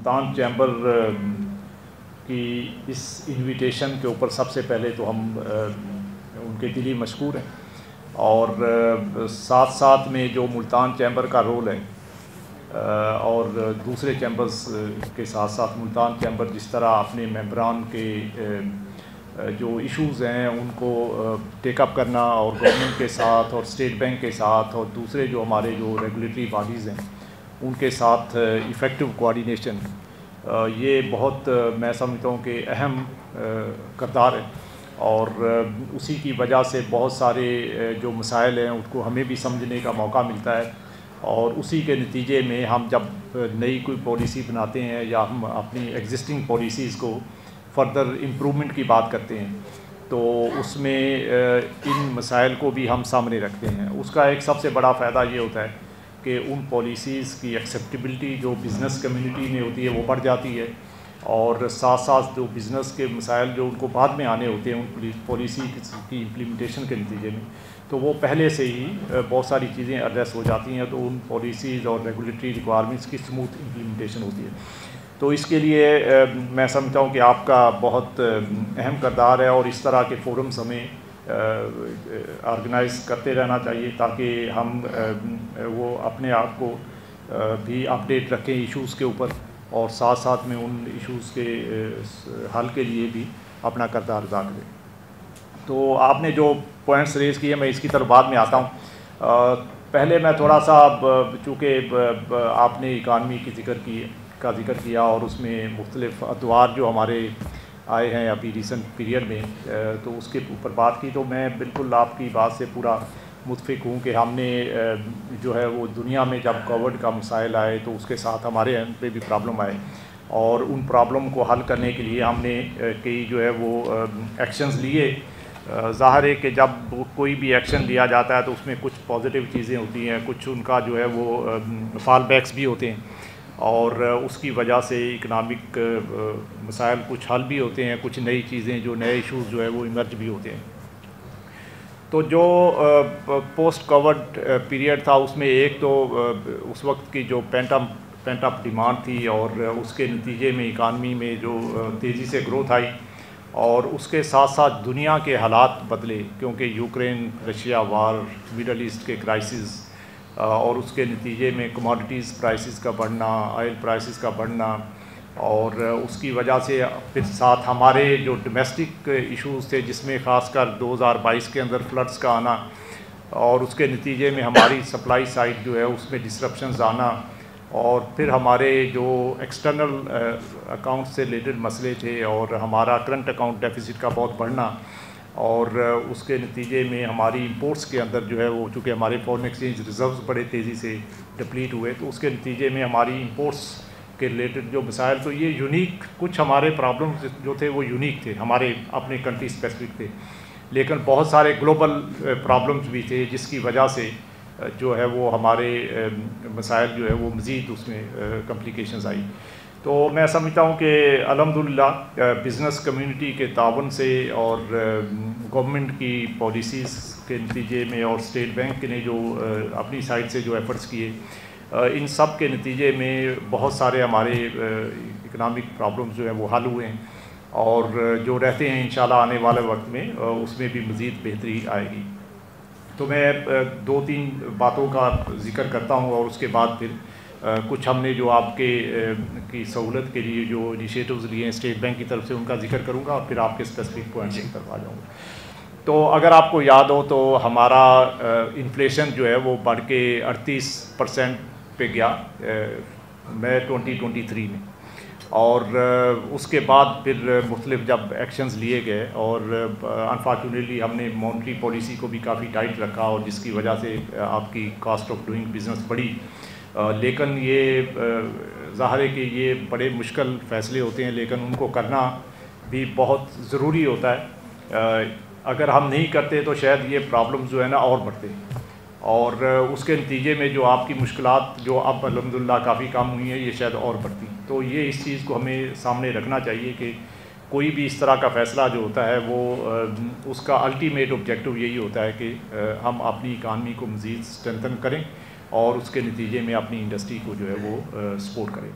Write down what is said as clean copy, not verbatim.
Multan chamber کی اس invitation کے اوپر سب سے پہلے تو ہم ان کے دلی مشکور ہیں، اور ساتھ ساتھ میں جو ملتان چیمبر کا رول ہے اور دوسرے چیمبرز کے ساتھ ساتھ ملتان چیمبر جس طرح اپنے ممبران کے جو ایشوز ہیں ان کو ٹیک اپ کرنا، اور گورنمنٹ کے ساتھ اور اسٹیٹ بینک کے ساتھ اور دوسرے جو ہمارے جو ریگولیٹری باڈیز ہیں ان کے ساتھ ایفیکٹو کوآرڈینیشن، یہ بہت میں سمجھتا ہوں کہ اہم کردار ہے، اور اسی کی وجہ سے بہت سارے جو مسائل ہیں ان کو ہمیں بھی سمجھنے کا موقع ملتا ہے، اور اسی کے نتیجے میں ہم جب نئی کوئی پالیسی بناتے ہیں یا ہم اپنی ایگزسٹنگ پالیسیز کو فردر امپرومنٹ کی بات کرتے ہیں تو اس میں ان مسائل کو بھی ہم سامنے رکھتے ہیں۔ اس کا ایک سب سے بڑا فائدہ یہ ہوتا ہے کہ ان پالیسیز کی ایکسیپٹیبلٹی جو بزنس کمیونٹی میں ہوتی ہے وہ بڑھ جاتی ہے، اور ساتھ ساتھ جو بزنس کے مسائل جو ان کو بعد میں آنے ہوتے ہیں ان پالیسی کی امپلیمنٹیشن کے نتیجے میں، تو وہ پہلے سے ہی بہت ساری چیزیں ایڈریس ہو جاتی ہیں، تو ان پالیسیز اور ریگولیٹری ریکوائرمنٹس کی اسموتھ امپلیمنٹیشن ہوتی ہے۔ تو اس کے لیے میں سمجھتا ہوں کہ آپ کا بہت اہم کردار ہے، اور اس طرح کے فورمز ہمیں آرگنائز کرتے رہنا چاہیے تاکہ ہم وہ اپنے آپ کو بھی اپڈیٹ رکھیں ایشوز کے اوپر، اور ساتھ ساتھ میں ان ایشوز کے حل کے لیے بھی اپنا کردار ادا کریں۔ تو آپ نے جو پوائنٹس ریز کیے میں اس کی طرف بعد میں آتا ہوں۔ پہلے میں تھوڑا سا چونکہ آپ نے اکانومی کی ذکر کیا اور اس میں مختلف ادوار جو ہمارے آئے ہیں ابھی ریسنٹ پیریڈ میں، تو اس کے اوپر بات کی، تو میں بالکل آپ کی بات سے پورا متفق ہوں کہ ہم نے جو ہے وہ دنیا میں جب کووڈ کا مسائل آئے تو اس کے ساتھ ہمارے یہاں پہ بھی پرابلم آئے، اور ان پرابلم کو حل کرنے کے لیے ہم نے کئی جو ہے وہ ایکشنز لیے۔ ظاہر ہے کہ جب کوئی بھی ایکشن لیا جاتا ہے تو اس میں کچھ پازیٹیو چیزیں ہوتی ہیں، کچھ ان کا جو ہے وہ فال بیکس بھی ہوتے ہیں، اور اس کی وجہ سے اکنامک مسائل کچھ حل بھی ہوتے ہیں، کچھ نئی چیزیں جو نئے ایشوز جو ہے وہ ایمرج بھی ہوتے ہیں۔ تو جو پوسٹ کووڈ پیریڈ تھا اس میں ایک تو اس وقت کی جو پینٹ اپ ڈیمانڈ تھی، اور اس کے نتیجے میں اکانومی میں جو تیزی سے گروتھ آئی، اور اس کے ساتھ ساتھ دنیا کے حالات بدلے، کیونکہ یوکرین رشیا وار، مڈل ایسٹ کے کرائسس، اور اس کے نتیجے میں کموڈٹیز پرائسز کا بڑھنا، آئل پرائسز کا بڑھنا، اور اس کی وجہ سے پھر ساتھ ہمارے جو ڈومیسٹک ایشوز تھے جس میں خاص کر 2022 کے اندر فلڈز کا آنا، اور اس کے نتیجے میں ہماری سپلائی سائڈ جو ہے اس میں ڈسرپشنز آنا، اور پھر ہمارے جو ایکسٹرنل اکاؤنٹ سے ریلیٹڈ مسئلے تھے، اور ہمارا کرنٹ اکاؤنٹ ڈیفیسٹ کا بہت بڑھنا، اور اس کے نتیجے میں ہماری امپورٹس کے اندر جو ہے وہ چونکہ ہمارے فورن ایکسچینج ریزروز بڑے تیزی سے ڈپلیٹ ہوئے، تو اس کے نتیجے میں ہماری امپورٹس کے ریلیٹڈ جو مسائل، تو یہ یونیک کچھ ہمارے پرابلمز جو تھے وہ یونیک تھے، ہمارے اپنے کنٹری اسپیسیفک تھے، لیکن بہت سارے گلوبل پرابلمز بھی تھے جس کی وجہ سے جو ہے وہ ہمارے مسائل جو ہے وہ مزید اس میں کمپلیکیشنز آئی۔ تو میں سمجھتا ہوں کہ الحمدللہ بزنس کمیونٹی کے تعاون سے اور گورنمنٹ کی پالیسیز کے نتیجے میں، اور اسٹیٹ بینک نے جو اپنی سائڈ سے جو ایفرٹس کیے، ان سب کے نتیجے میں بہت سارے ہمارے اکنامک پرابلمز جو ہیں وہ حل ہوئے ہیں، اور جو رہتے ہیں انشاءاللہ آنے والے وقت میں اس میں بھی مزید بہتری آئے گی۔ تو میں 2-3 باتوں کا ذکر کرتا ہوں، اور اس کے بعد پھر کچھ ہم نے جو آپ کی سہولت کے لیے جو انیشیٹوز لیے ہیں اسٹیٹ بینک کی طرف سے ان کا ذکر کروں گا، اور پھر آپ کے اسپیسیفک پوائنٹس کی طرف آ جاؤں گا۔ تو اگر آپ کو یاد ہو تو ہمارا انفلیشن جو ہے وہ بڑھ کے 38% پہ گیا مئی 2023 میں، اور اس کے بعد پھر مختلف جب ایکشنز لیے گئے، اور انفارچونیٹلی ہم نے مانیٹری پالیسی کو بھی کافی ٹائٹ رکھا، اور جس کی وجہ سے آپ کی کاسٹ آف ڈوئنگ بزنس بڑھی، لیکن یہ ظاہر ہے کہ یہ بڑے مشکل فیصلے ہوتے ہیں، لیکن ان کو کرنا بھی بہت ضروری ہوتا ہے۔ اگر ہم نہیں کرتے تو شاید یہ پرابلمز جو ہے نا اور بڑھتے، اور اس کے نتیجے میں جو آپ کی مشکلات جو اب الحمدللہ کافی کم ہوئی ہیں، یہ شاید اور بڑھتی۔ تو یہ اس چیز کو ہمیں سامنے رکھنا چاہیے کہ کوئی بھی اس طرح کا فیصلہ جو ہوتا ہے وہ اس کا الٹیمیٹ آبجیکٹو یہی ہوتا ہے کہ ہم اپنی اکانومی کو مزید اسٹرینتھن کریں، اور اس کے نتیجے میں اپنی انڈسٹری کو جو ہے وہ سپورٹ کریں۔